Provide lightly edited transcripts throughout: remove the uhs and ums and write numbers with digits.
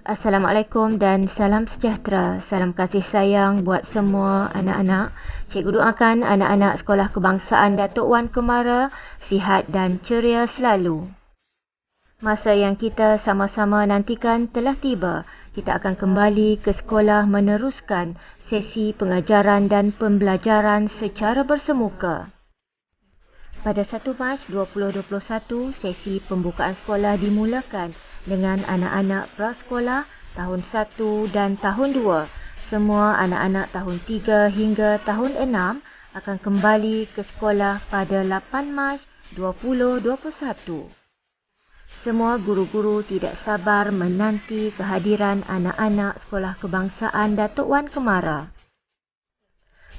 Assalamualaikum dan salam sejahtera. Salam kasih sayang buat semua anak-anak. Cikgu doakan anak-anak Sekolah Kebangsaan Datuk Wan Kemara sihat dan ceria selalu. Masa yang kita sama-sama nantikan telah tiba. Kita akan kembali ke sekolah meneruskan sesi pengajaran dan pembelajaran secara bersemuka. Pada 1 Mac 2021, sesi pembukaan sekolah dimulakan dengan anak-anak prasekolah tahun 1 dan tahun 2. Semua anak-anak tahun 3 hingga tahun 6 akan kembali ke sekolah pada 8 Mac 2021. Semua guru-guru tidak sabar menanti kehadiran anak-anak Sekolah Kebangsaan Datuk Wan Kemara.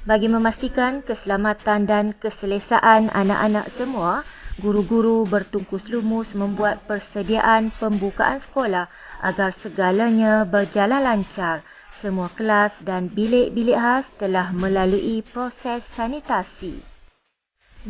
Bagi memastikan keselamatan dan keselesaan anak-anak semua, guru-guru bertungkus lumus membuat persediaan pembukaan sekolah agar segalanya berjalan lancar. Semua kelas dan bilik-bilik khas telah melalui proses sanitasi.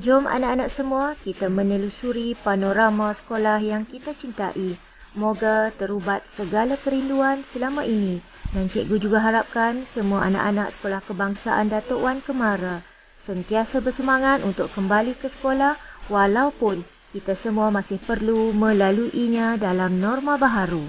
Jom anak-anak semua, kita menelusuri panorama sekolah yang kita cintai. Moga terubat segala kerinduan selama ini. Dan cikgu juga harapkan semua anak-anak Sekolah Kebangsaan Datuk Wan Kemara sentiasa bersemangat untuk kembali ke sekolah walaupun kita semua masih perlu melaluinya dalam norma baharu.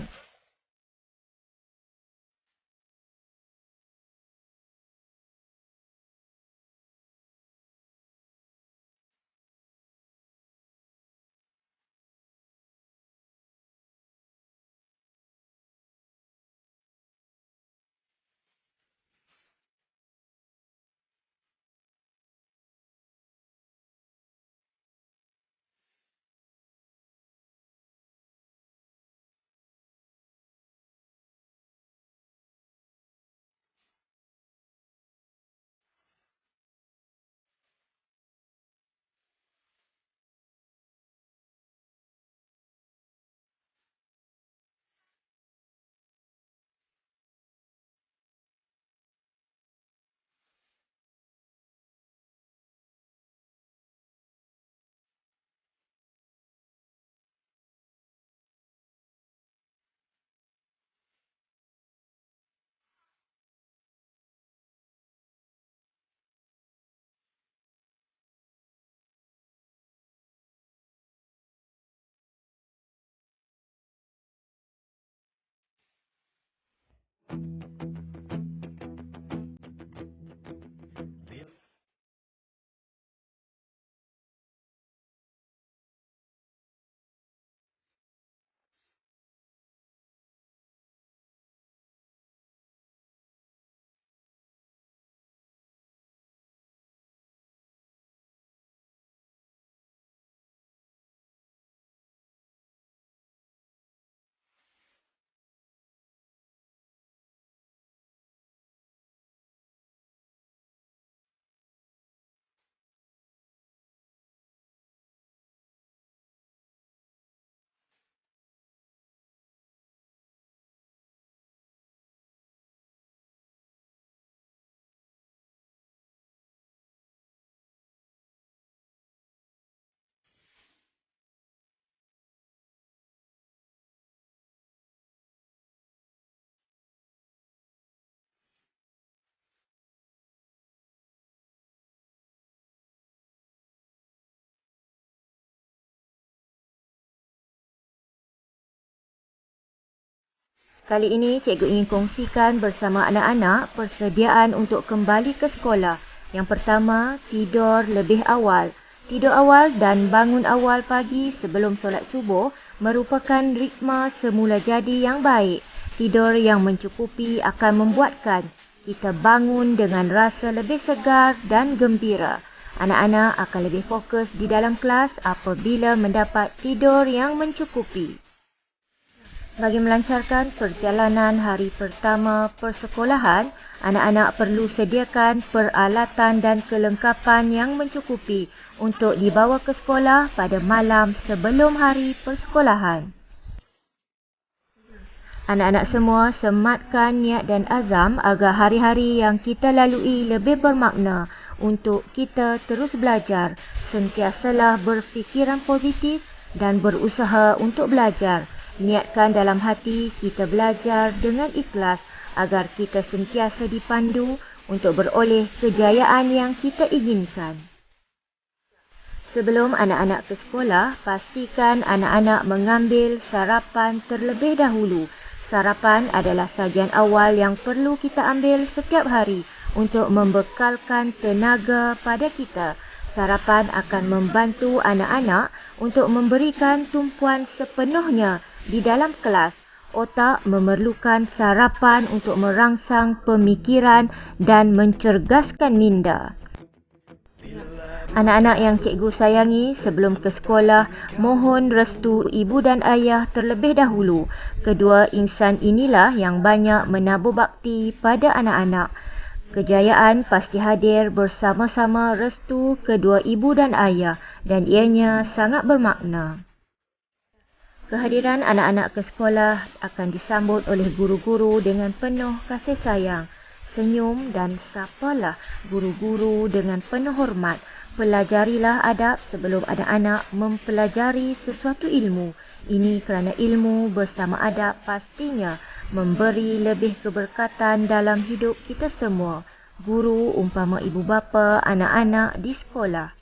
Kali ini, cikgu ingin kongsikan bersama anak-anak persediaan untuk kembali ke sekolah. Yang pertama, tidur lebih awal. Tidur awal dan bangun awal pagi sebelum solat subuh merupakan ritma semula jadi yang baik. Tidur yang mencukupi akan membuatkan kita bangun dengan rasa lebih segar dan gembira. Anak-anak akan lebih fokus di dalam kelas apabila mendapat tidur yang mencukupi. Bagi melancarkan perjalanan hari pertama persekolahan, anak-anak perlu sediakan peralatan dan kelengkapan yang mencukupi untuk dibawa ke sekolah pada malam sebelum hari persekolahan. Anak-anak semua sematkan niat dan azam agar hari-hari yang kita lalui lebih bermakna untuk kita terus belajar. Sentiasalah berfikiran positif dan berusaha untuk belajar. Niatkan dalam hati kita belajar dengan ikhlas agar kita sentiasa dipandu untuk beroleh kejayaan yang kita inginkan. Sebelum anak-anak ke sekolah, pastikan anak-anak mengambil sarapan terlebih dahulu. Sarapan adalah sajian awal yang perlu kita ambil setiap hari untuk membekalkan tenaga pada kita. Sarapan akan membantu anak-anak untuk memberikan tumpuan sepenuhnya di dalam kelas. Otak memerlukan sarapan untuk merangsang pemikiran dan mencerdaskan minda. Anak-anak yang cikgu sayangi, sebelum ke sekolah, mohon restu ibu dan ayah terlebih dahulu. Kedua insan inilah yang banyak menabur bakti pada anak-anak. Kejayaan pasti hadir bersama-sama restu kedua ibu dan ayah dan ianya sangat bermakna. Kehadiran anak-anak ke sekolah akan disambut oleh guru-guru dengan penuh kasih sayang. Senyum dan sapalah guru-guru dengan penuh hormat. Pelajarilah adab sebelum anak-anak mempelajari sesuatu ilmu. Ini kerana ilmu bersama adab pastinya memberi lebih keberkatan dalam hidup kita semua. Guru umpama ibu bapa anak-anak di sekolah.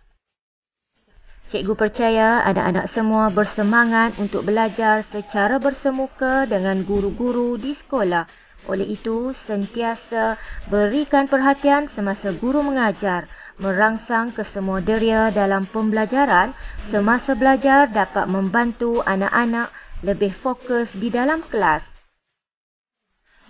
Cikgu percaya anak-anak semua bersemangat untuk belajar secara bersemuka dengan guru-guru di sekolah. Oleh itu, sentiasa berikan perhatian semasa guru mengajar. Merangsang kesemua deria dalam pembelajaran semasa belajar dapat membantu anak-anak lebih fokus di dalam kelas.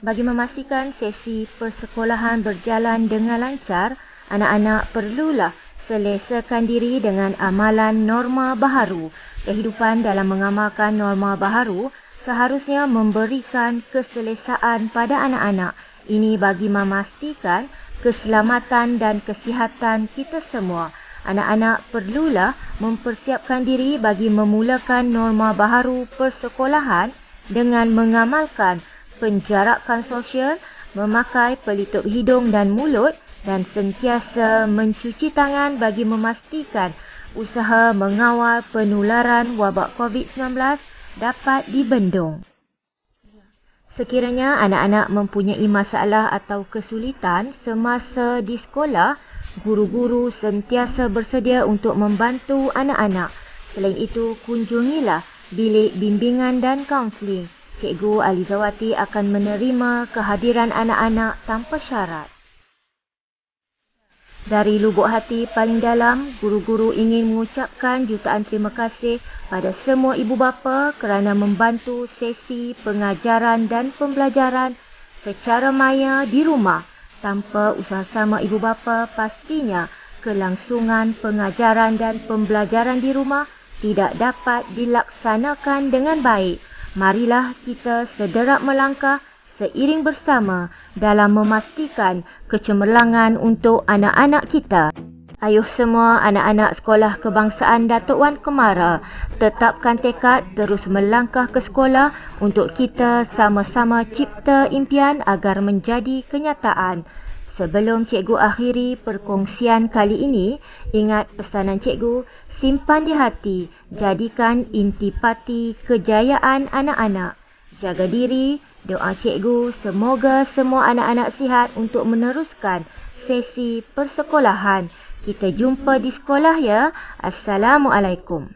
Bagi memastikan sesi persekolahan berjalan dengan lancar, anak-anak perlulah selesakan diri dengan amalan norma baharu. Kehidupan dalam mengamalkan norma baharu seharusnya memberikan keselesaan pada anak-anak. Ini bagi memastikan keselamatan dan kesihatan kita semua. Anak-anak perlulah mempersiapkan diri bagi memulakan norma baharu persekolahan dengan mengamalkan penjarakan sosial, memakai pelitup hidung dan mulut dan sentiasa mencuci tangan bagi memastikan usaha mengawal penularan wabak COVID-19 dapat dibendung. Sekiranya anak-anak mempunyai masalah atau kesulitan semasa di sekolah, guru-guru sentiasa bersedia untuk membantu anak-anak. Selain itu, kunjungilah bilik bimbingan dan kaunseling. Cikgu Alizawati akan menerima kehadiran anak-anak tanpa syarat. Dari lubuk hati paling dalam, guru-guru ingin mengucapkan jutaan terima kasih pada semua ibu bapa kerana membantu sesi pengajaran dan pembelajaran secara maya di rumah. Tanpa usaha sama ibu bapa, pastinya kelangsungan pengajaran dan pembelajaran di rumah tidak dapat dilaksanakan dengan baik. Marilah kita sederap melangkah seiring bersama dalam memastikan kecemerlangan untuk anak-anak kita. Ayuh semua anak-anak sekolah kebangsaan Datuk Wan Kemara, tetapkan tekad terus melangkah ke sekolah untuk kita sama-sama cipta impian agar menjadi kenyataan. Sebelum cikgu akhiri perkongsian kali ini, ingat pesanan cikgu, simpan di hati, jadikan intipati kejayaan anak-anak. Jaga diri, doa cikgu semoga semua anak-anak sihat untuk meneruskan sesi persekolahan. Kita jumpa di sekolah ya. Assalamualaikum.